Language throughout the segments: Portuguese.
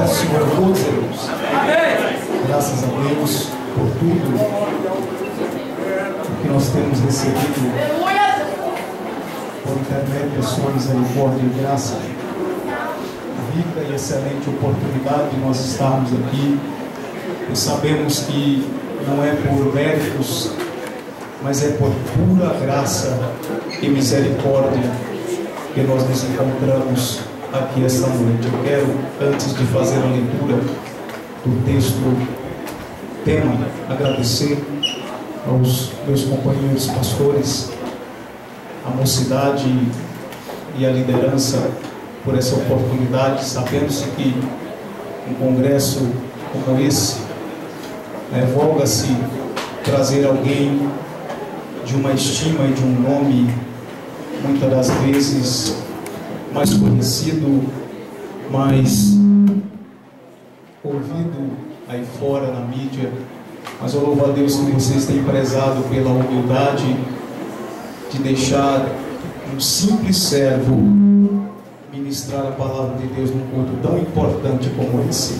paz do Senhor a todos, irmãos. Graças a Deus por tudo que nós temos recebido por intermédio da sua misericórdia e graça. Rica e excelente oportunidade de nós estarmos aqui. E sabemos que não é por méritos, mas é por pura graça e misericórdia que nós nos encontramos aqui esta noite. Eu quero, antes de fazer a leitura do texto tema, agradecer aos meus companheiros pastores, a mocidade e a liderança por essa oportunidade, sabendo-se que um congresso como esse voga-se trazer alguém de uma estima e de um nome muitas das vezes mais conhecido, mais ouvido aí fora na mídia. Mas eu louvo a Deus que vocês têm prezado pela humildade de deixar um simples servo ministrar a palavra de Deus num culto tão importante como esse.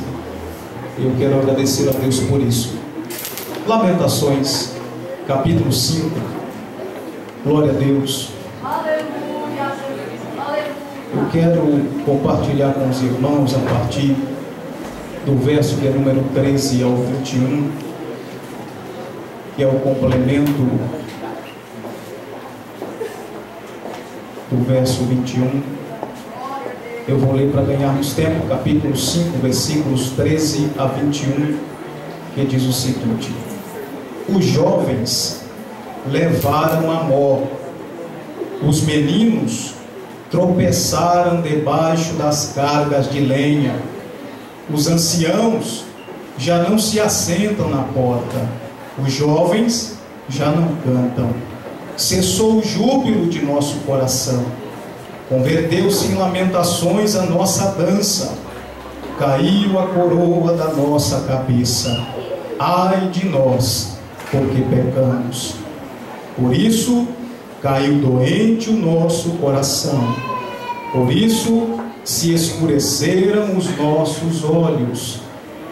Eu quero agradecer a Deus por isso. Lamentações, capítulo 5. Glória a Deus. Eu quero compartilhar com os irmãos a partir do verso que é número 13 ao 21, que é o complemento do verso 21. Eu vou ler para ganharmos tempo, capítulo 5, versículos 13 a 21, que diz o seguinte: os jovens levaram a mó, os meninos tropeçaram debaixo das cargas de lenha, os anciãos já não se assentam na porta, os jovens já não cantam. Cessou o júbilo de nosso coração, converteu-se em lamentações a nossa dança, caiu a coroa da nossa cabeça. Ai de nós, porque pecamos. Por isso caiu doente o nosso coração, por isso se escureceram os nossos olhos.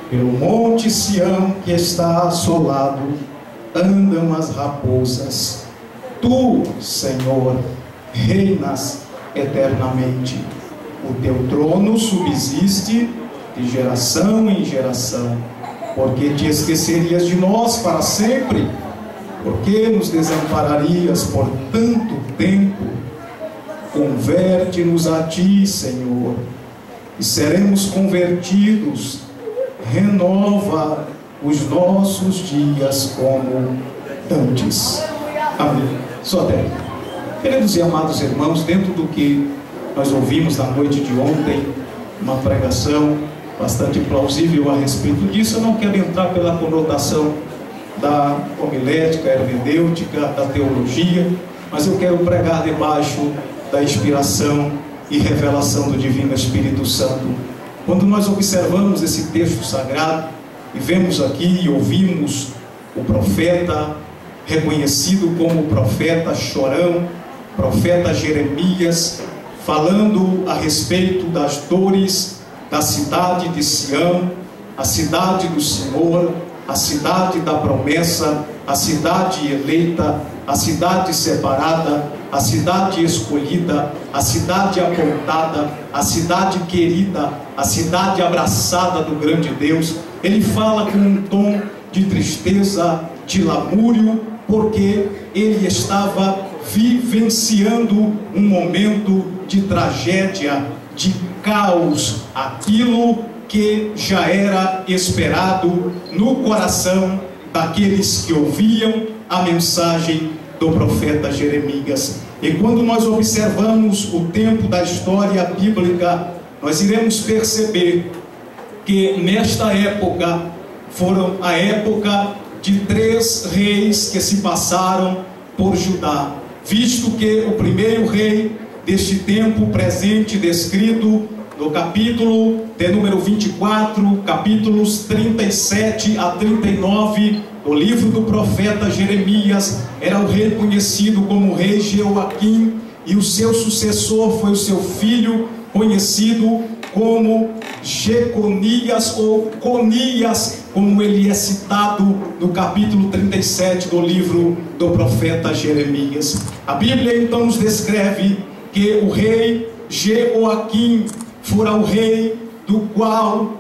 Pelo monte Sião que está assolado andam as raposas. Tu, Senhor, reinas eternamente. O teu trono subsiste de geração em geração. Por que te esquecerias de nós para sempre? Por que nos desampararias por tanto tempo? Converte-nos a ti, Senhor, e seremos convertidos. Renova os nossos dias como antes. Amém. Só até. Queridos e amados irmãos, dentro do que nós ouvimos na noite de ontem, uma pregação bastante plausível a respeito disso, eu não quero entrar pela conotação da homilética, hermenêutica, da teologia, mas eu quero pregar debaixo da inspiração e revelação do Divino Espírito Santo. Quando nós observamos esse texto sagrado e vemos aqui e ouvimos o profeta reconhecido como profeta chorão, profeta Jeremias, falando a respeito das dores da cidade de Sião, a cidade do Senhor, a cidade da promessa, a cidade eleita, a cidade separada, a cidade escolhida, a cidade apontada, a cidade querida, a cidade abraçada do grande Deus. Ele fala com um tom de tristeza, de lamúrio, porque ele estava vivenciando um momento de tragédia, de caos, aquilo que já era esperado no coração daqueles que ouviam a mensagem do profeta Jeremias. E quando nós observamos o tempo da história bíblica, nós iremos perceber que nesta época foram a época de 3 reis que se passaram por Judá, visto que o primeiro rei deste tempo presente descrito no capítulo de número 24, capítulos 37 a 39 do livro do profeta Jeremias, era o rei conhecido como rei Jeoaquim, e o seu sucessor foi o seu filho conhecido como Jeconias ou Conias, como ele é citado no capítulo 37 do livro do profeta Jeremias. A Bíblia então nos descreve que o rei Jeoaquim fora o rei do qual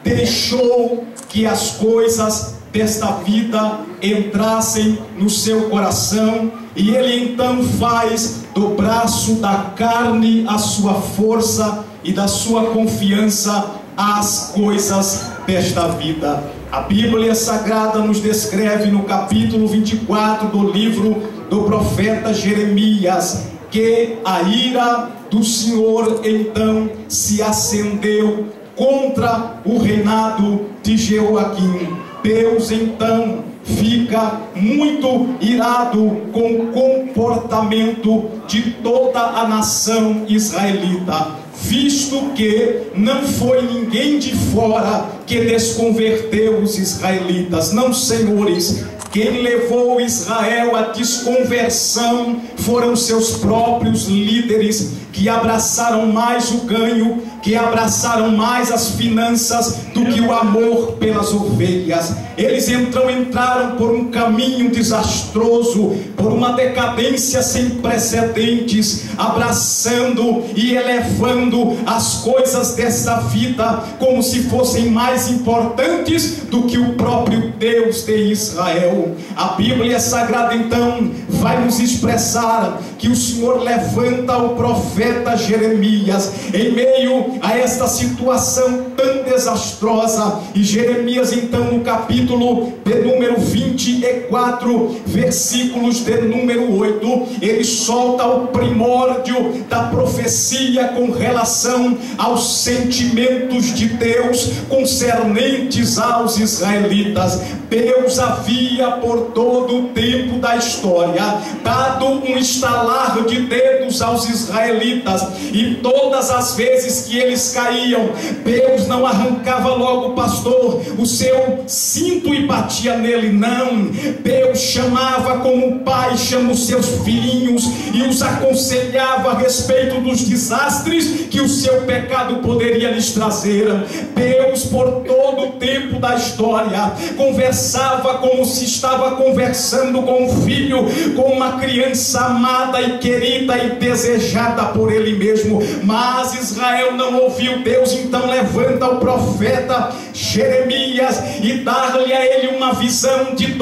deixou que as coisas desta vida entrassem no seu coração, e ele então faz do braço da carne a sua força e da sua confiança às coisas desta vida. A Bíblia Sagrada nos descreve no capítulo 24 do livro do profeta Jeremias que a ira do Senhor então se acendeu contra o reinado de Jeoaquim. Deus então fica muito irado com o comportamento de toda a nação israelita, visto que não foi ninguém de fora que desconverteu os israelitas. Não, senhores, quem levou Israel à desconversão foram seus próprios líderes, que abraçaram mais o ganho, que abraçaram mais as finanças do que o amor pelas ovelhas. Eles então entraram por um caminho desastroso, por uma decadência sem precedentes, abraçando e elevando as coisas desta vida como se fossem mais importantes do que o próprio Deus de Israel. A Bíblia Sagrada então vai nos expressar que o Senhor levanta o profeta Jeremias em meio a esta situação tão desastrosa, e Jeremias então no capítulo de número 24, versículos de número 8, ele solta o primórdio da profecia com relação aos sentimentos de Deus concernentes aos israelitas. Deus havia por todo o tempo da história dado um estalar de dedos aos israelitas, e todas as vezes que eles caíam, Deus não arrancava logo, pastor, o seu cinto e batia nele. Não, Deus chamava como o pai chama os seus filhinhos e os aconselhava a respeito dos desastres que o seu pecado poderia lhes trazer. Deus, por todo o tempo da história, conversava como se estava conversando com um filho, com uma criança amada e querida e desejada por ele mesmo. Mas Israel não ouviu. Deus então levanta o profeta Jeremias e dá-lhe a ele uma visão de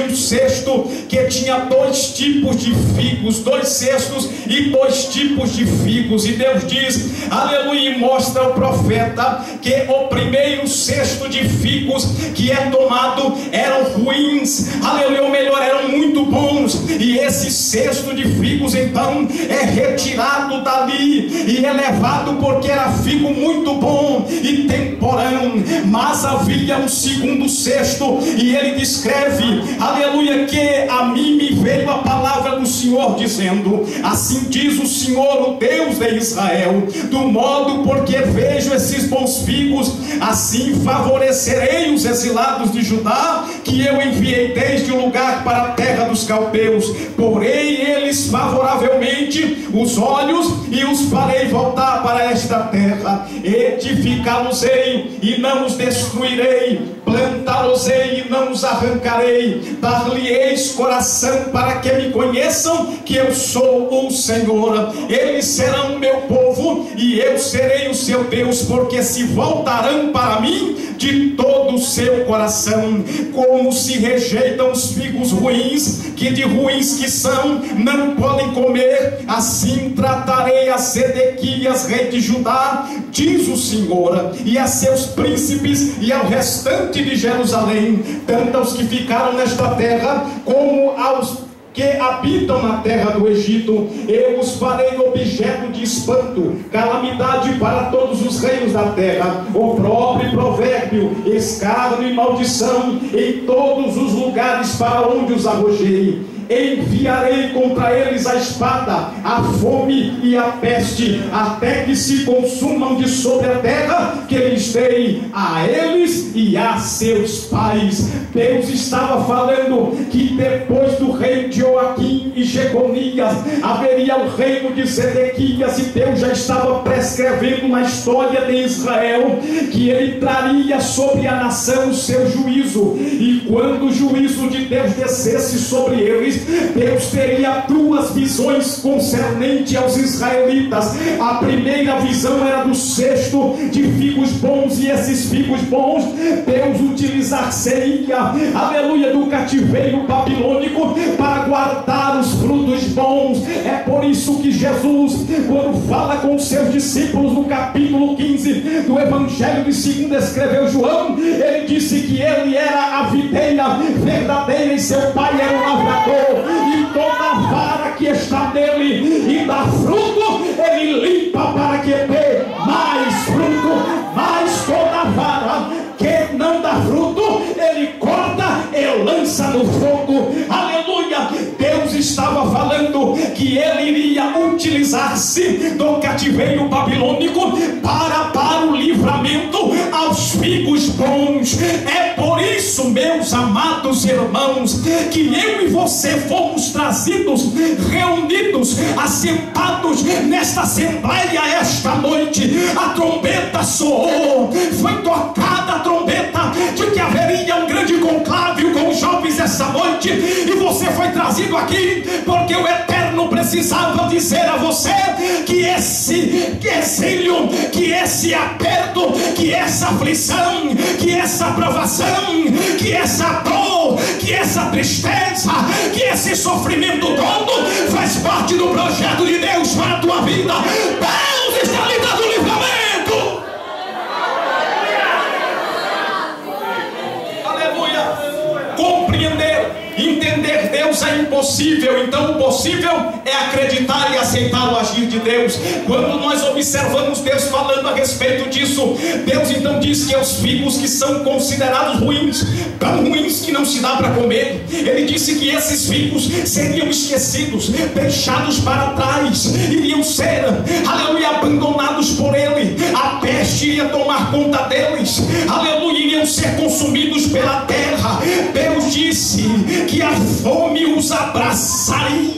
um cesto que tinha dois tipos de figos, dois cestos e dois tipos de figos. E Deus diz, aleluia, e mostra ao profeta que o primeiro cesto de figos que é tomado eram ruins, aleluia, ou melhor, eram muito bons, e esse cesto de figos então é retirado dali e é levado porque era figo muito bom e temporão. Mas havia um segundo cesto, e ele descreve, aleluia, que a mim me veio a palavra do Senhor dizendo, assim diz o Senhor, o Deus de Israel, do modo porque vejo esses bons figos, assim favorecerei os exilados de Judá, que eu enviei desde o lugar para a terra dos caldeus. Porei eles favoravelmente os olhos e os farei voltar para esta terra. Edificá-los-ei e não os destruirei, plantá-los-ei e não os arrancarei, dar-lhe-eis coração para que me conheçam que eu sou o Senhor. Eles serão o meu povo e eu serei o seu Deus, porque se voltarão para mim de todo o seu coração. Como se rejeitam os figos ruins, que de ruins que são não podem comer, assim tratarei a Zedequias, rei de Judá, diz o Senhor, e a seus príncipes e ao restante de Jerusalém, tanto aos que ficaram nesta terra como aos que habitam na terra do Egito. Eu os farei objeto de espanto, calamidade para todos os reinos da terra, opróbrio e provérbio, escárnio e maldição em todos os lugares para onde os arrojei. enviarei contra eles a espada, a fome e a peste, até que se consumam de sobre a terra que lhes dei a eles e a seus pais. Deus estava falando que depois do rei de Joaquim e Jeconias haveria o reino de Zedequias, e Deus já estava prescrevendo na história de Israel que ele traria sobre a nação o seu juízo, e quando o juízo de Deus descesse sobre eles, Deus teria duas visões concernente aos israelitas. A primeira visão era do cesto de figos bons, e esses figos bons Deus utilizar-se-ia, aleluia, do cativeiro babilônico para guardar os frutos bons. É por isso que Jesus, quando fala com os seus discípulos no capítulo 15 do Evangelho de segundo escreveu João, ele disse que ele era a videira verdadeira e seu pai era o lavrador, e toda vara que está nele e dá fruto, ele limpa para que dê mais fruto. Mas toda vara que não dá fruto, ele corta e lança no fogo. Aleluia! Deus estava falando que ele iria utilizar-se do cativeiro babilônico para o livramento aos figos bons. É por isso, meus amados irmãos, que eu e você fomos trazidos, reunidos, assentados nesta assembleia esta noite. A trombeta soou, foi tocada a trombeta de que haveria um grande conclave com os jovens esta noite, e você foi trazido aqui porque o Eterno precisava dizer a você que esse exílio, que esse aperto, que essa aflição, que essa provação, que essa dor, que essa tristeza, que esse sofrimento todo faz parte do projeto de Deus para a tua vida. Deus está lhe dando livramento. Aleluia. Compreender, entender Deus é impossível, então o possível é acreditar e aceitar o agir de Deus. Quando nós observamos Deus falando a respeito disso, Deus então diz que os figos que são considerados ruins, tão ruins que não se dá para comer, ele disse que esses figos seriam esquecidos, deixados para trás, iriam ser, aleluia, abandonados por ele. A peste iria tomar conta deles, aleluia, iriam ser consumidos pela terra. Deus disse que a fome os abraçaria.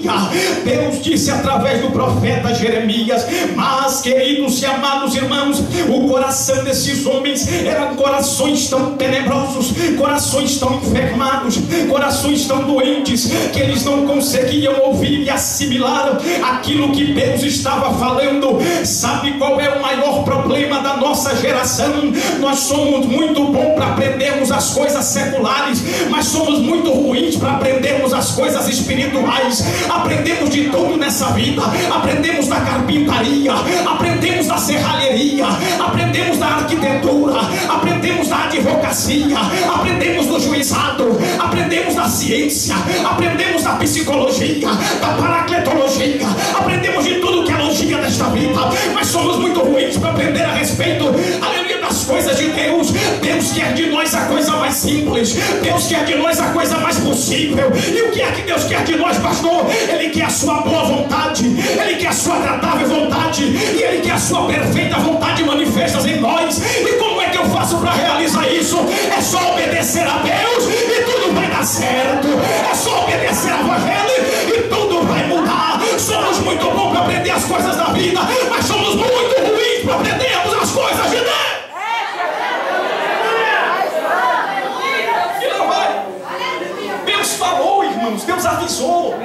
Deus disse através do profeta Jeremias. Mas, queridos e amados irmãos, o coração desses homens eram corações tão tenebrosos, corações tão enfermados, corações tão doentes, que eles não conseguiam ouvir e assimilar aquilo que Deus estava falando. Sabe qual é o maior problema da nossa geração? Nós somos muito bons para aprendermos as coisas seculares, mas somos muito ruins para aprendermos as coisas espirituais. Aprendemos de tudo nessa vida, aprendemos da carpintaria, aprendemos da serralheria, aprendemos da arquitetura, aprendemos da advocacia, aprendemos do juizado, aprendemos da ciência, aprendemos da psicologia, da paracletologia, aprendemos de tudo que é logia desta vida, mas somos muito ruins para aprender a respeito, aleluia, das coisas de Deus. Deus quer de nós a coisa mais simples, Deus quer de nós a coisa mais possível. E o que é que Deus quer de nós, pastor? Ele quer a sua boa vontade, Ele quer a sua agradável vontade, e Ele quer a sua perfeita vontade manifestas em nós. E como é que eu faço para realizar isso? É só obedecer a Deus e tudo vai dar certo. É só obedecer ao Evangelho e tudo vai mudar. Somos muito bons para aprender as coisas da vida, mas somos muito ruins para aprendermos as coisas de Deus. Deus falou, irmãos, Deus avisou.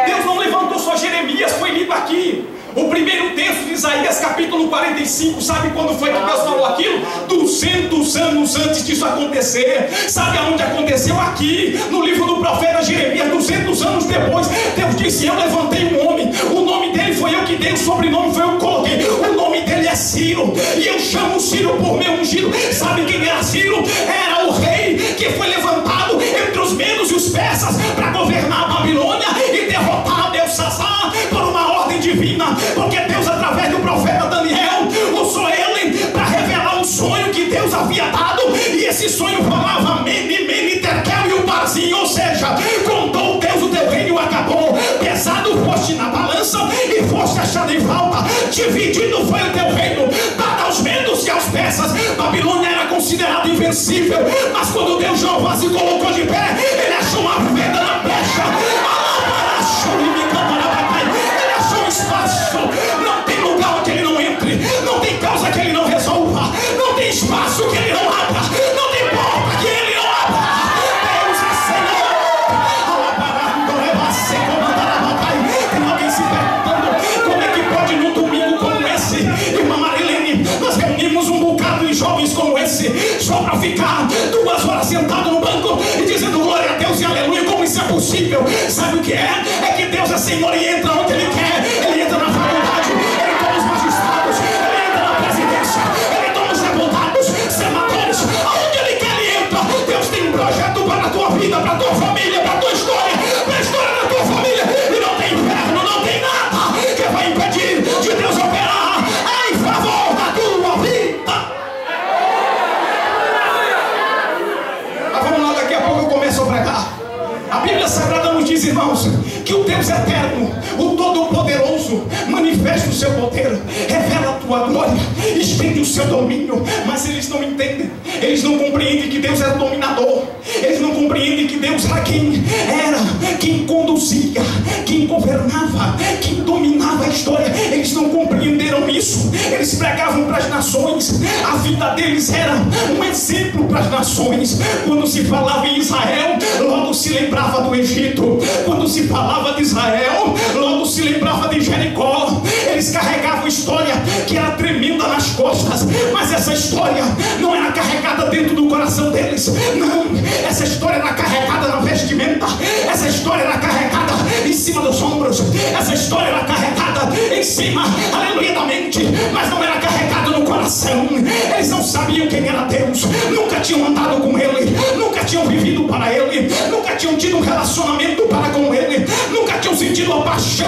Deus não levantou só Jeremias, foi lido aqui. O primeiro texto de Isaías, capítulo 45, sabe quando foi que Deus falou aquilo? 200 anos antes disso acontecer. Sabe aonde aconteceu? Aqui, no livro do profeta Jeremias. 200 anos depois, Deus disse: eu levantei um homem, o nome dele foi eu que dei, o sobrenome foi eu que coloquei, o nome dele é Ciro, e eu chamo Ciro por meu ungido. Sabe quem era Ciro? Era o rei que foi levantado entre os medos e os persas para governar a Babilônia e derrotar Belsazar por uma ordem divina, porque Deus, através do profeta Daniel, usou ele para revelar um sonho que Deus havia dado, e esse sonho falava Mene, Mene, Tekel e o Parzinho, ou seja, contou Deus o teu reino Senhor acabou. Pesado foste na balança e foste achado em falta. Dividido foi o teu reino, dado aos medos e aos persas. Babilônia era considerada invencível, mas quando Deus Jeová se colocou de pé, ele achou uma pedra na brecha. Ele achou um espaço. Não tem lugar onde ele não entre, não tem causa que ele não resolva, não tem espaço que ele não abra, não tem porta que ele não abra. Deus é Senhor. Tem alguém se perguntando como é que pode num domingo como esse, irmã Marilene, nós reunimos um bocado de jovens como esse só para ficar 2 horas sentado no banco e dizendo glória a Deus e aleluia? Como isso é possível? Sabe o que é? É que Deus é Senhor e entra onde Ele quer. Ele entra na faculdade, Ele toma os magistrados, Ele entra na presidência, Ele toma os deputados, senadores, aonde Ele quer Ele entra. Deus tem um projeto para a tua vida, para a tua família, para a tua história, para a história da tua família, e não tem inferno, não tem nada que vai impedir de Deus operar em favor da tua vida. Mas vamos lá, daqui a pouco eu começo a pregar. A Bíblia Sagrada nos diz, irmãos, que o Deus eterno, o Todo-Poderoso, manifesta o seu poder, revela a tua glória, estende o seu domínio. Mas eles não entendem, eles não compreendem que Deus era o dominador, eles não compreendem que Deus era quem conduzia, quem governava, quem dominava a história. Eles não compreenderam isso. Eles pregavam para as nações, a vida deles era um exemplo para as nações. Quando se falava em Israel, logo se lembrava do Egito. Quando se falava de Israel, logo se lembrava de Jericó. Eles carregavam história que era tremenda nas costas, mas essa história não era carregada dentro do coração deles. Não, essa história era carregada na vestimenta, essa história era carregada em cima dos ombros, essa história era carregada em cima, aleluia, da mente, mas não era carregada no coração. Eles não sabiam quem era Deus, nunca tinham andado com Ele, nunca tinham vivido para Ele, nunca tinham tido um relacionamento para com Ele, nunca tinham sentido a paixão,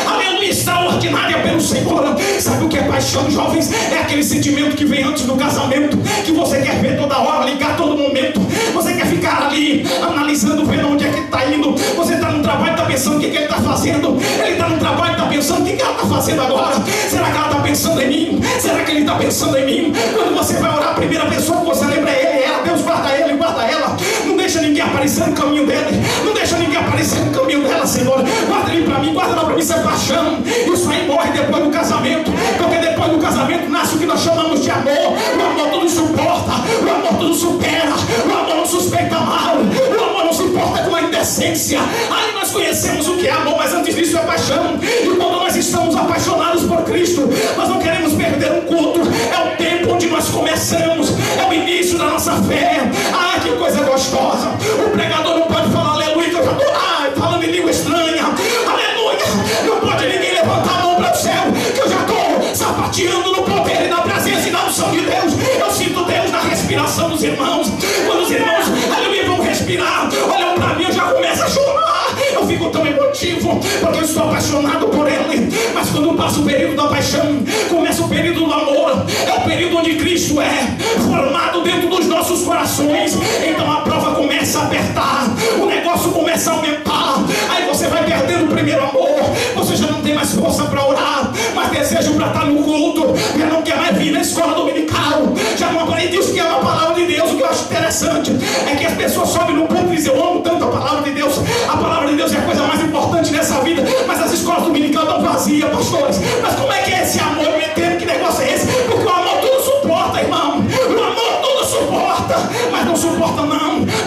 aleluia, extraordinária pelo Senhor. Sabe o que é paixão, jovens? É aquele sentimento que vem antes do casamento, que você quer ver toda hora, ligar todo momento, você quer ficar ali analisando, vendo onde é que está indo. Você está no trabalho e está pensando o que ele está fazendo, ele está no trabalho e está pensando o que ela está fazendo agora. Será que ela está pensando em mim? Será que ele está pensando em mim? Quando você vai orar, a primeira pessoa que você lembra é ele, ela. Deus, guarda ele, guarda ela. Não deixa ninguém aparecer no caminho dele, não deixa ninguém aparecer no caminho dela, Senhor. Guarda ele para mim, guarda ela para mim. Isso é paixão. Isso aí morre depois do casamento, porque depois do casamento nasce o que nós chamamos de amor. O amor tudo suporta, o amor tudo supera, o amor não suspeita mal, o amor não se importa com a indecência. Aí nós conhecemos o que é amor, mas antes disso é paixão. E quando nós estamos apaixonados por Cristo, nós não queremos perder um culto. É o tempo onde nós começamos, é o início da nossa fé. Ah, que coisa gostosa. O pregador não pode falar aleluia, que eu já estou falando em língua estranha, aleluia. Não pode ninguém levantar a mão para o céu, que eu já estou sapateando no poder e na presença e na unção de Deus. Eu sinto Deus na respiração dos irmãos. Quando os irmãos, aleluia, vão respirar, olham para mim, eu já começo a chorar. Eu fico tão emotivo, porque eu estou apaixonado por Ele. Mas quando passa o período da paixão, começa o período do amor. É o período onde Cristo é formado dentro dos nossos corações. Então a prova começa a apertar, o negócio começa a aumentar. Aí você vai perdendo o primeiro amor, você já não tem mais força para orar, mas desejo para estar no culto, já não quer mais vir na escola dominical, já não aprende isso que é uma palavra de Deus. O que eu acho interessante é que as pessoas sobem no púlpito e dizem: eu amo tanto a palavra de Deus, a palavra de Deus é a coisa mais importante nessa vida, mas as escolas dominicais estão vazias, pastores. Mas como é que é esse amor? Eu não entendo que negócio é esse, porque o amor tudo suporta, irmão, o amor tudo suporta, mas não suporta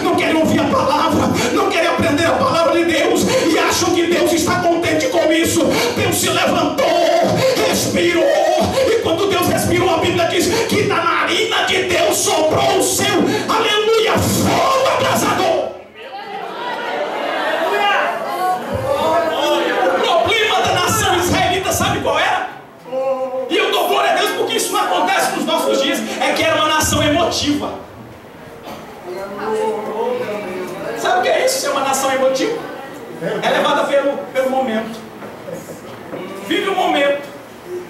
não querem ouvir a palavra, não querem aprender a palavra de Deus, e acham que Deus está contente com isso. Deus se levantou, respirou, e quando Deus respirou, a Bíblia diz que na narina de Deus soprou o seu, aleluia, fogo abrasador. O problema da nação israelita, sabe qual era? E eu dou glória a Deus porque isso não acontece nos nossos dias. É que era uma nação emotiva. Sabe o que é isso, ser uma nação emotiva? É levada pelo momento. Vive o momento.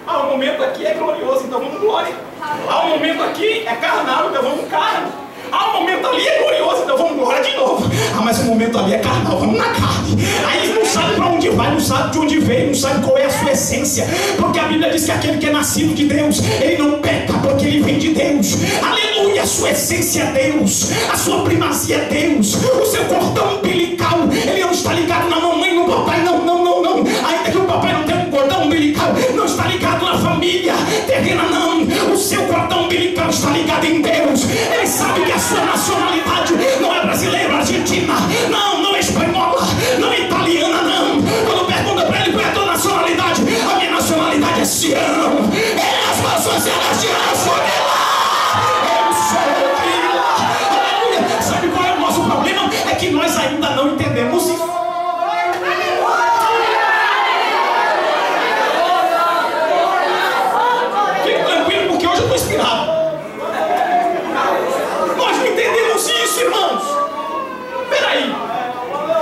Ah, o momento aqui é glorioso, então vamos glória. Ah, o momento aqui é carnal, então vamos carne. Ah, o momento ali é glorioso, então vamos glória de novo. Ah, mas o momento ali é carnal, vamos na carne. Aí ele não sabe para onde vai, não sabe de onde veio, não sabe qual é a sua essência. Porque a Bíblia diz que aquele que é nascido de Deus, ele não peca porque ele vem de Deus. Aleluia, a sua essência é Deus, a sua primazia é Deus. O seu cordão umbilical, ele não está ligado na mamãe, no papai, não. Ainda que o papai não tenha um cordão umbilical, não está ligado na família terrena, não. O seu cordão umbilical está ligado em Deus. Ele sabe que a sua nacionalidade não é brasileira, argentina, não é espanhola, não é italiana, não. Quando pergunta para ele qual é a tua nacionalidade, a minha nacionalidade é Sião. É as maçãs celestiais, sou de lá. Eu sou de lá. Aleluia. Sabe qual é o nosso problema? É que nós ainda não entendemos isso. Fique tranquilo, porque hoje eu estou inspirado. Nós não entendemos isso, irmãos. Peraí.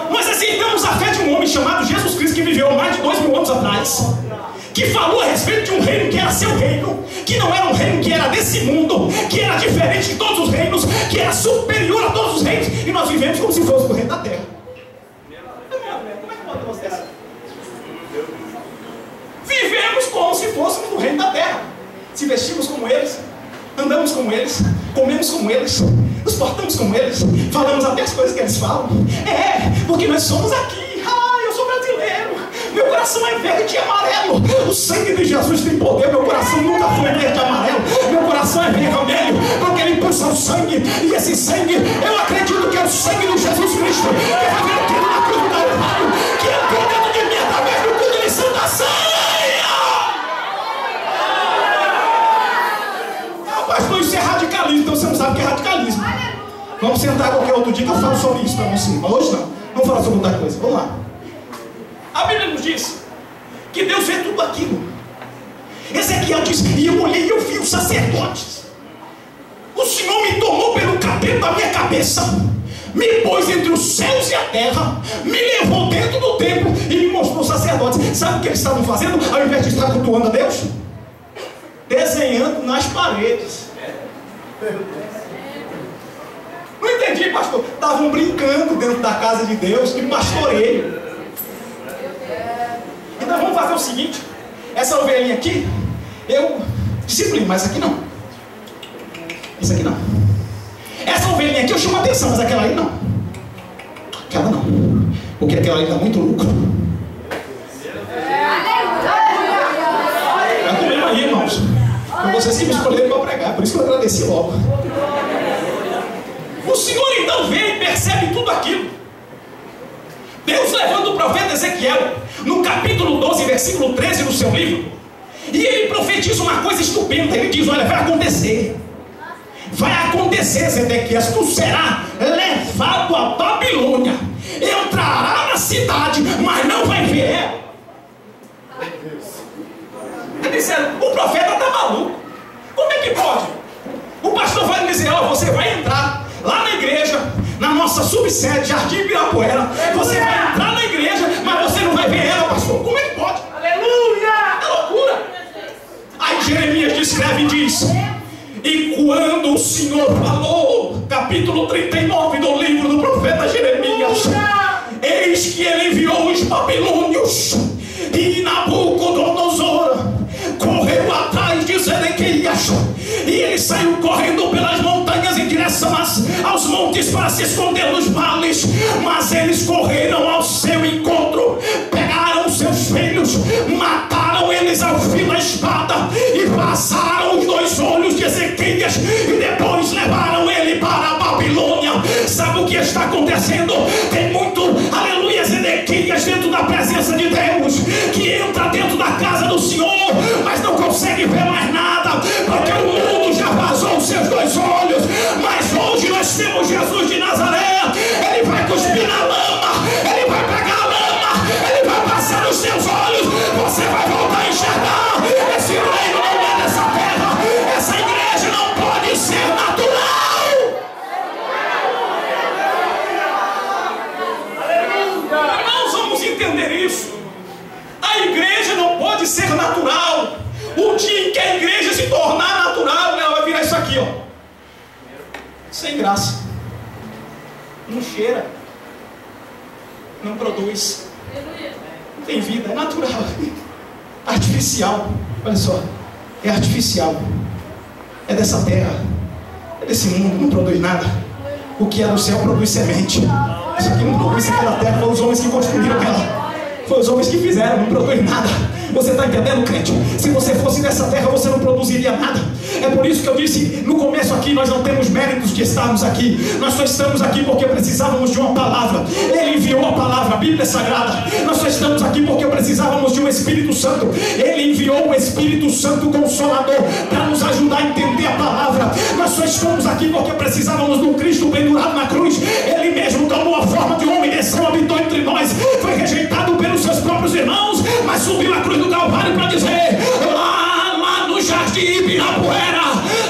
Nós aceitamos a fé de um homem chamado Jesus Cristo, que viveu há mais de 2000 anos atrás, que falou a respeito de um reino que era seu reino, que não era um reino que era desse mundo, que era diferente de todos os reinos, que era superior a todos os reinos, e nós vivemos como se fosse do reino da terra. Como é que pode você assim? Vivemos como se fôssemos do reino da terra. Se vestimos como eles, andamos como eles, comemos como eles, nos portamos como eles, falamos até as coisas que eles falam. Porque nós somos aqui. Eu sou brasileiro, meu coração é verde e amarelo. O sangue de Jesus tem poder. Meu coração nunca foi verde e amarelo, meu coração é vermelho, porque ele impulsa o sangue. E esse sangue, eu acredito que é o sangue de Jesus Cristo, que vai vertido na cruz do Calvário, que entrou dentro de mim através do culto de Santa Ceia. Pastor, isso é radicalismo. Então você não sabe o que é radicalismo. Vamos sentar qualquer outro dia que eu falo sobre isso para você. Mas hoje não. Vamos falar sobre outra coisa. Vamos lá. A Bíblia nos diz que Deus vê tudo aquilo. Ezequiel diz: e eu olhei e eu vi os sacerdotes. O Senhor me tomou pelo cabelo da minha cabeça, me pôs entre os céus e a terra, me levou dentro do templo e me mostrou os sacerdotes. Sabe o que eles estavam fazendo? Ao invés de estar cultuando a Deus, desenhando nas paredes. Não entendi, pastor. Estavam brincando dentro da casa de Deus, que pastoreio. Então vamos fazer o seguinte: essa ovelhinha aqui, eu disciplino, mas aqui não. Isso aqui não. Essa ovelhinha aqui eu chamo atenção, mas aquela aí não. Aquela não. Porque aquela aí dá muito lucro. Eu tô mesmo aí, irmãos. Vocês que me escolheram para pregar, por isso que eu agradeci logo. O Senhor então vê e percebe tudo aquilo. Deus levanta o profeta Ezequiel no capítulo 12, versículo 13 do seu livro, e ele profetiza uma coisa estupenda. Ele diz: olha, vai acontecer, Ezequias, tu será levado à Babilônia, entrará na cidade, mas não vai ver ela. Ele disse: o profeta está maluco. Como é que pode? O pastor vai me dizer: você vai entrar lá na igreja, na nossa subsede, Jardim Ibirapuera. Você vai entrar na igreja, mas você não vai ver ela, pastor. Como é que pode? Aleluia! É loucura! Aí Jeremias descreve e diz: e quando o Senhor falou, capítulo 39 do livro do profeta Jeremias, eis que ele enviou os babilônios, e Nabucodonosor correu atrás de Zedequias, e ele saiu correndo pelas montanhas em direção aos montes para se esconder nos vales. Mas eles correram ao seu encontro, pegaram seus filhos, mataram eles ao fio da espada e passaram os 2 olhos de Ezequias, e depois levaram ele para a Babilônia. Sabe o que está acontecendo? Tem muito, aleluia, Zedequias dentro da presença de Deus, que entra dentro da casa do Senhor, mas não consegue ver mais nada, porque o mundo já vazou os seus 2 olhos. Mas hoje nós temos Jesus de Nazaré. Ele vai cuspir na lama, ele vai pegar a lama, ele vai passar nos seus olhos, você vai voltar a enxergar. Esse reino não é dessa terra, essa igreja não pode ser natural. Irmãos, vamos entender isso. A igreja não pode ser natural. O dia em que a igreja se tornar natural, ela vai virar isso aqui, ó. Sem graça. Não cheira. não produz, não tem vida, é natural, artificial. Olha só, é artificial, é dessa terra, é desse mundo, não produz nada. O que é do céu produz semente. Isso aqui não produz aquela terra, foram os homens que construíram ela, foram os homens que fizeram, não produz nada. Você está entendendo, crente? Se você fosse dessa terra, você não produziria nada. É por isso que eu disse no começo aqui, nós não temos méritos de estarmos aqui. Nós só estamos aqui porque precisávamos de uma palavra. Ele enviou a palavra, a Bíblia é sagrada. Nós só estamos aqui porque precisávamos de um Espírito Santo. Ele enviou o Espírito Santo Consolador para nos ajudar a entender a palavra. Nós só estamos aqui porque precisávamos de um Cristo pendurado na cruz. Ele mesmo tomou a forma de homem, desceu, habitou entre nós, foi rejeitado pelos seus próprios irmãos, mas subiu a cruz do Calvário para dizer: lá no Jardim Ibirapuera,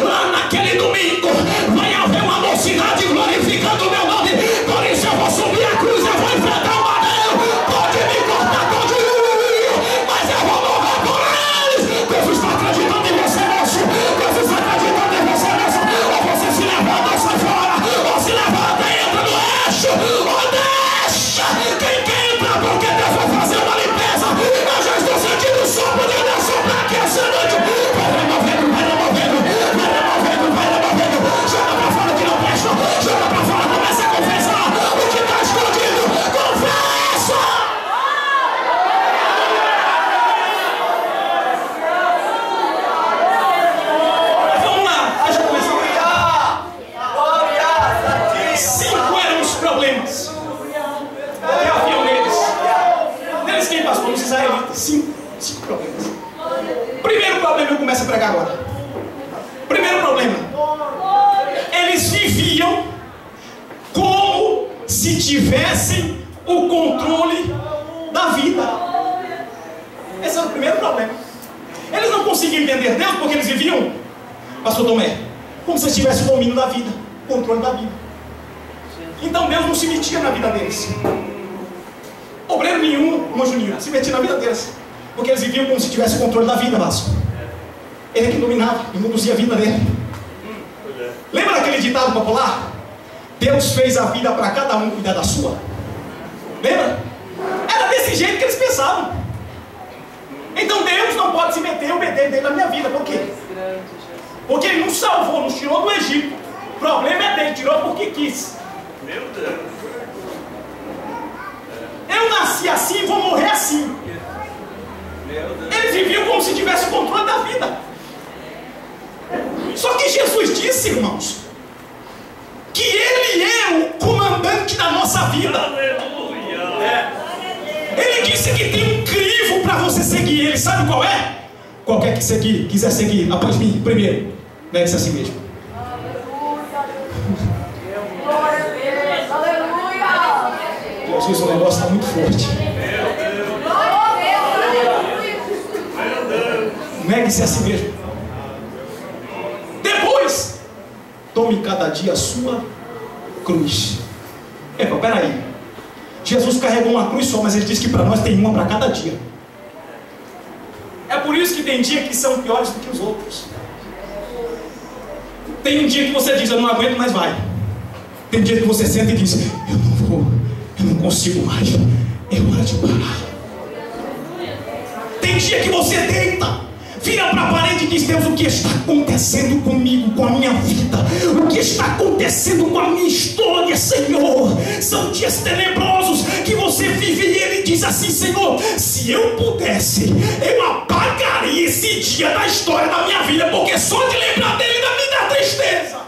lá naquele domingo, vai haver uma mocidade glorificando o meu nome. Por isso eu vou subir a cruz, eu vou enfrentar o madeiro. Pode me cortar, pode ir, mas eu vou morrer por eles. Deus está acreditando em você, moço. Deus está acreditando em você, moço. Ou você se levanta ou sai fora, ou se levanta e entra no eixo, ou deixa. Quem quer entrar, porque Deus vai fazer uma limpeza. Eu já estou sentindo o sopro de Deus soprar aqui essa noite. Vai removendo, vai removendo, vai removendo, vai removendo. Joga pra fora que não presta, joga pra fora, começa a confessar o que está escondido. Confessa! Vamos lá, deixa eu começar. 5 eram os problemas que haviam neles. Neles quem, pastor? Os israelitas. 5 problemas. Primeiro problema, eu começo a pregar agora. Primeiro problema: eles viviam como se tivessem o controle da vida. Esse é o primeiro problema. Eles não conseguiam entender Deus porque eles viviam, pastor Tomé, como se tivessem o domínio da vida, o controle da vida. Então Deus não se metia na vida deles. Obreiro nenhum, monge nenhum, se metia na vida deles, porque eles viviam como se tivesse o controle da vida, Vasco. Ele é que dominava e conduzia a vida dele. Lembra daquele ditado popular? Deus fez a vida para cada um cuidar da sua. Lembra? Era desse jeito que eles pensavam. Então Deus não pode se meter o bedelho dele na minha vida. Por quê? Porque ele nos salvou, nos tirou do Egito. O problema é dele, tirou porque quis. Meu Deus. Eu nasci assim, vou morrer assim. Eles viviam como se tivesse o controle da vida. Só que Jesus disse, irmãos, que Ele é o comandante da nossa vida. Aleluia. Ele disse que tem um crivo para você seguir Ele. Sabe qual é? Qualquer que quiser seguir após mim, primeiro, negue-se a si mesmo. Jesus, o negócio está muito forte. Negue-se a si mesmo. Depois, tome cada dia a sua cruz. Epa, peraí. Jesus carregou uma cruz só, mas ele disse que para nós tem uma para cada dia. É por isso que tem dias que são piores do que os outros. Tem um dia que você diz: eu não aguento, mas vai. Tem dia que você senta e diz: eu não vou, eu não consigo mais, é hora de parar. Tem dia que você deita, vira para a parede e diz: Deus, o que está acontecendo comigo, com a minha vida? O que está acontecendo com a minha história, Senhor? São dias tenebrosos que você vive e Ele diz assim: Senhor, se eu pudesse, eu apagaria esse dia da história da minha vida, porque só de lembrar dele ainda me dá tristeza.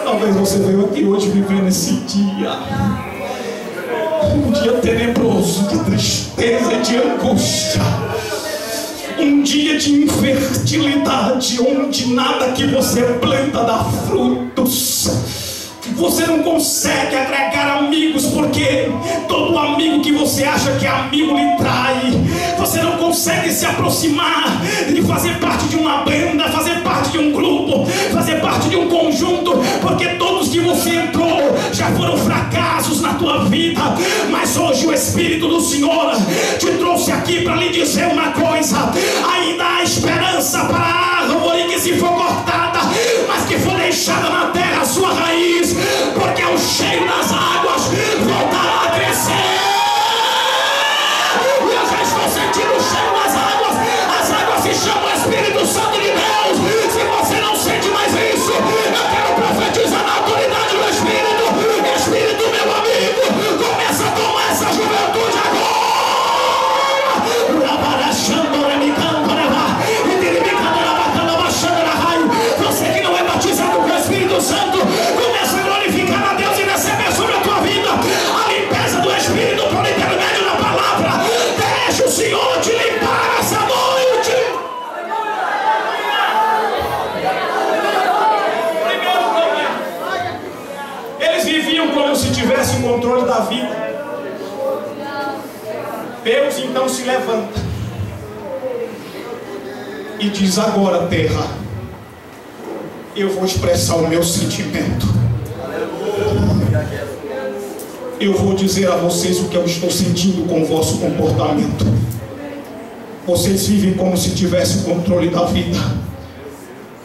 Talvez você veio aqui hoje vivendo esse dia, um dia tenebroso de tristeza e de angústia, um dia de infertilidade, onde nada que você planta dá frutos. Você não consegue agregar amigos, porque todo amigo que você acha que é amigo lhe trai. Você não consegue se aproximar de fazer parte de uma banda, fazer parte de um grupo, fazer parte de um conjunto, porque todos que você entrou já foram fracassos na tua vida. Mas hoje o Espírito do Senhor te trouxe aqui para lhe dizer uma coisa: ainda há esperança para a árvore que se for cortada, mas que for deixada na terra a sua raiz e diz: agora, terra, eu vou expressar o meu sentimento. Eu vou dizer a vocês o que eu estou sentindo com o vosso comportamento. Vocês vivem como se tivessem o controle da vida,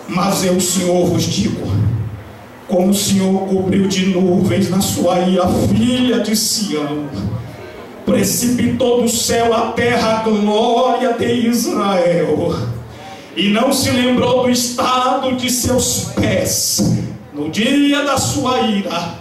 mas eu, Senhor, vos digo: como o Senhor cobriu de nuvens na sua ira a filha de Sião, precipitou do céu à terra a glória de Israel, e não se lembrou do estado de seus pés no dia da sua ira.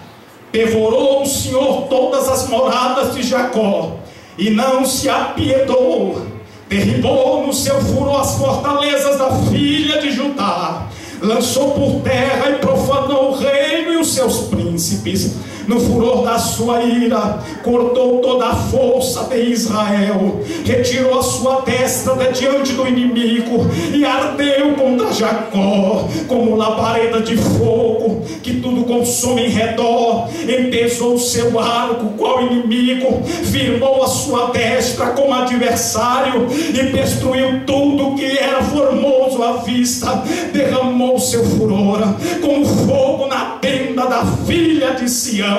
Devorou o Senhor todas as moradas de Jacó, e não se apiedou. Derribou no seu furor as fortalezas da filha de Judá, lançou por terra e profanou o reino e os seus príncipes. No furor da sua ira, cortou toda a força de Israel, retirou a sua destra de diante do inimigo, e ardeu contra Jacó como labareda de fogo, que tudo consome em redor. Empesou o seu arco qual inimigo, firmou a sua destra como adversário, e destruiu tudo que era formoso à vista. Derramou seu furor como fogo na tenda da filha de Sião.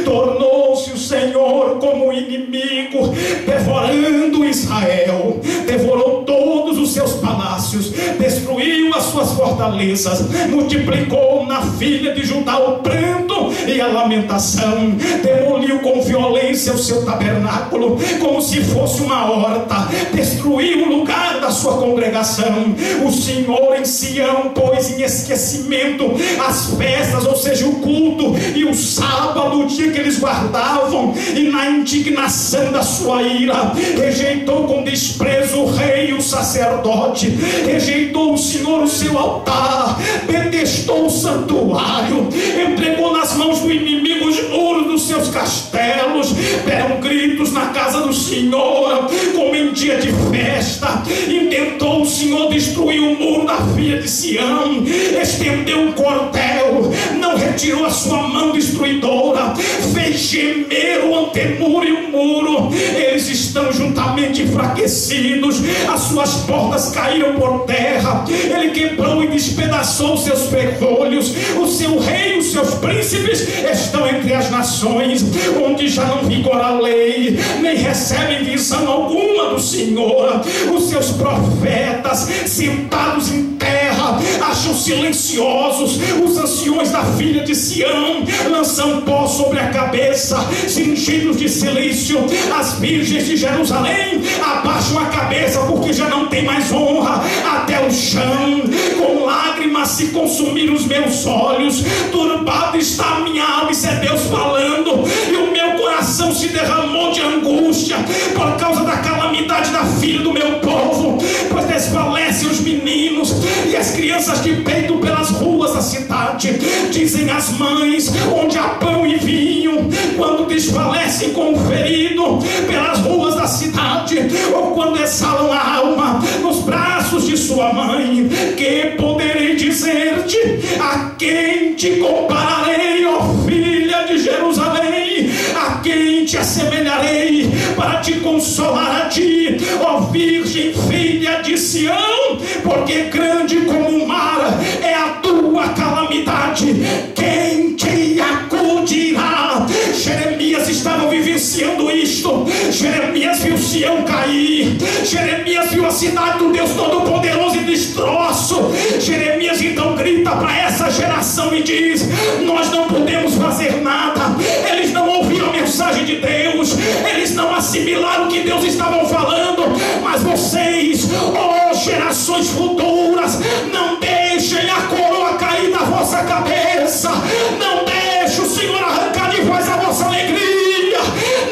Tornou-se o Senhor como inimigo, devorando Israel. Devorou todos os seus palácios, destruiu as suas fortalezas, multiplicou na filha de Judá o pranto e a lamentação. Demoliu com violência o seu tabernáculo, como se fosse uma horta. Destruiu o lugar da sua congregação. O Senhor em Sião pôs em esquecimento as festas, ou seja, o culto e o sábado, o dia que eles guardavam, e na indignação da sua ira rejeitou com desprezo o rei e o sacerdote. Rejeitou o Senhor o seu altar, detestou o santuário, entregou nas mãos do inimigo os muros dos seus castelos. Deram gritos na casa do Senhor como em dia de festa. Intentou o Senhor destruir o muro da filha de Sião, estendeu um cordel, não retirou a sua mão destruidora, fez gemer o antemuro e o muro. Eles estão juntamente enfraquecidos, as suas portas caíram por terra. Ele quebrou e despedaçou os seus ferrolhos. O seu rei e os seus príncipes estão entre as nações, onde já não vigora a lei, nem recebem visão alguma do Senhor. Os seus profetas, sentados em terra, acham silenciosos. Os anciões da filha de Sião lançam pó sobre a cabeça, cingidos de silício. As virgens de Jerusalém abaixam a cabeça, porque já não tem mais honra, até o chão. Com lágrimas se consumiram os meus olhos, turbada está a minha alma. Isso é Deus falando. E o meu coração se derramou de angústia por causa da calamidade da filha do meu povo, pois desfalecem os meninos e as crianças de peito pelas ruas da cidade. Dizem as mães: onde há pão e vinho, quando desfalecem com o ferido pelas ruas da cidade, ou quando exalam a alma nos braços de sua mãe. Que poderei dizer-te? A quem te compararei, ó filha de Jerusalém? A quem te assemelharei para te consolar a ti, ó virgem filha de Sião? Porque grande como o mar é a tua calamidade, quem te acudirá? Jeremias estava vivenciando isto. Jeremias viu Sião cair, Jeremias viu a cidade do Deus Todo-Poderoso em destroço. Jeremias então grita para essa geração e diz: nós não podemos fazer nada. Eles não ouviram a mensagem de Deus, eles não assimilaram o que Deus estava falando. Mas vocês, ó gerações futuras, não deixem a coroa cair da vossa cabeça, não deixem o Senhor arrancar de vós a vossa alegria,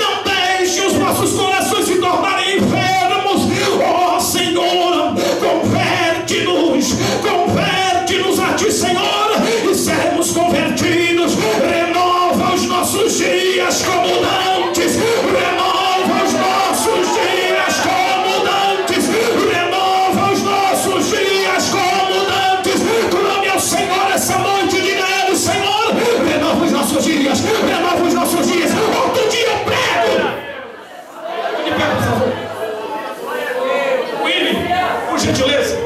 não deixem os vossos corações se tornarem enfermos. Ó Senhor, converte-nos a ti, Senhor, e seremos convertidos. Renova os nossos dias como dantes, renova os nossos dias como dantes, renova os nossos dias como dantes. Clame ao Senhor essa noite, diga a Ele: Senhor, renova os nossos dias, renova os nossos dias. Outro dia eu prego. De pé, por favor. Willy, por gentileza.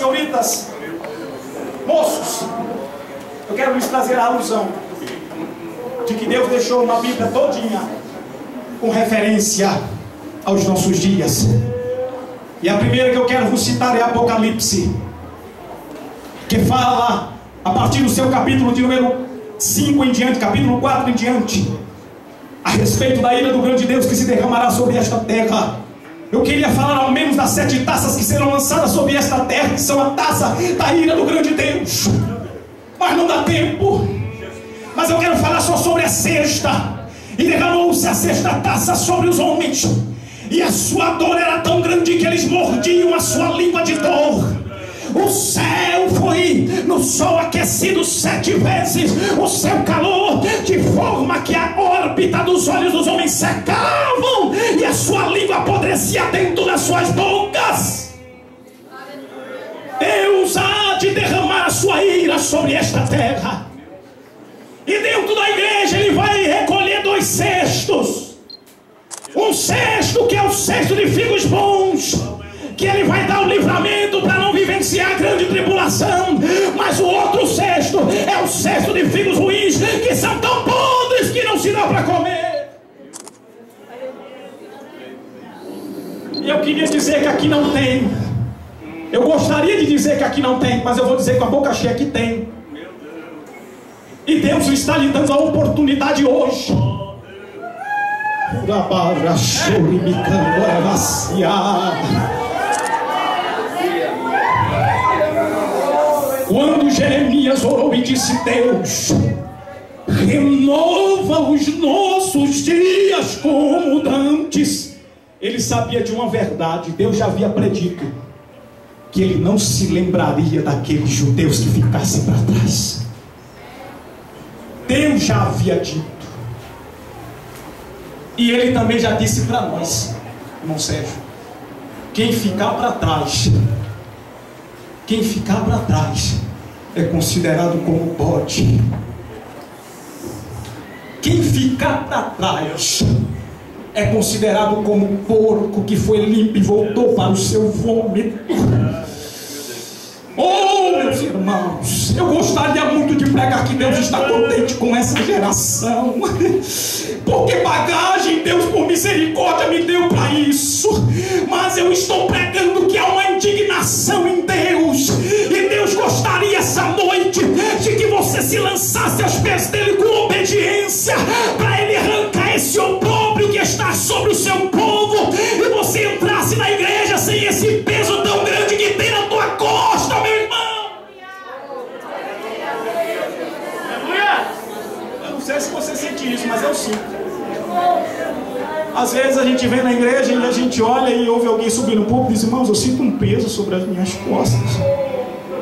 senhoritas, moços, eu quero lhes trazer a alusão de que Deus deixou uma Bíblia todinha com referência aos nossos dias. E a primeira que eu quero vos citar é Apocalipse, que fala a partir do seu capítulo de número 5 em diante, capítulo 4 em diante, a respeito da ira do grande Deus que se derramará sobre esta terra. Eu queria falar ao menos das 7 taças que serão lançadas sobre esta terra, que são a taça da ira do grande Deus, mas não dá tempo. Mas eu quero falar só sobre a sexta. E derramou-se a sexta taça sobre os homens, e a sua dor era tão grande que eles mordiam a sua língua de dor. O céu foi no sol aquecido 7 vezes, o seu calor, de forma que a órbita dos olhos dos homens secavam, e a sua língua apodrecia dentro das suas bocas. Deus há de derramar a sua ira sobre esta terra. E dentro da igreja ele vai recolher 2 cestos. Um cesto que é o cesto de figos bons, que ele vai dar o livramento para não vivenciar a grande tribulação. Mas o outro cesto é o cesto de figos ruins, que são tão podres que não se dá para comer. E eu queria dizer que aqui não tem. Eu gostaria de dizer que aqui não tem, mas eu vou dizer com a boca cheia que tem. E Deus está lhe dando a oportunidade hoje. Quando Jeremias orou e disse: Deus, renova os nossos dias como dantes, ele sabia de uma verdade. Deus já havia predito que ele não se lembraria daqueles judeus que ficassem para trás. Deus já havia dito. E ele também já disse para nós, irmão Sérgio, quem ficar para trás é considerado como bode. Quem ficar para trás é considerado como porco que foi limpo e voltou para o seu vômito. Oh, meus irmãos, eu gostaria muito de pregar que Deus está contente com essa geração, porque bagagem Deus por misericórdia me deu para isso. Mas eu estou pregando que há uma indignação em Deus, e Deus gostaria essa noite de que você se lançasse aos pés dele com obediência, para ele arrancar esse opróbrio que está sobre o seu povo, e você entrasse na igreja sem esse peso tão grande que tem na tua costa, meu irmão. Eu não sei se você sente isso, mas eu sinto. Às vezes a gente vem na igreja e a gente olha e ouve alguém subir no púlpito e diz: irmãos, eu sinto um peso sobre as minhas costas.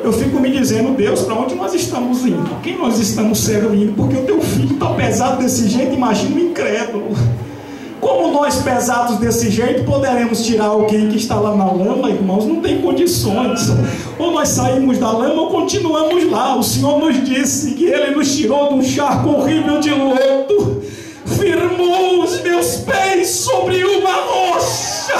Eu fico me dizendo: Deus, para onde nós estamos indo? Quem nós estamos servindo? Porque o teu filho está pesado desse jeito, imagina o incrédulo. Como nós pesados desse jeito poderemos tirar alguém que está lá na lama, irmãos? Não tem condições. Ou nós saímos da lama ou continuamos lá. O Senhor nos disse que Ele nos tirou de um charco horrível de lodo, firmou os meus pés sobre uma rocha.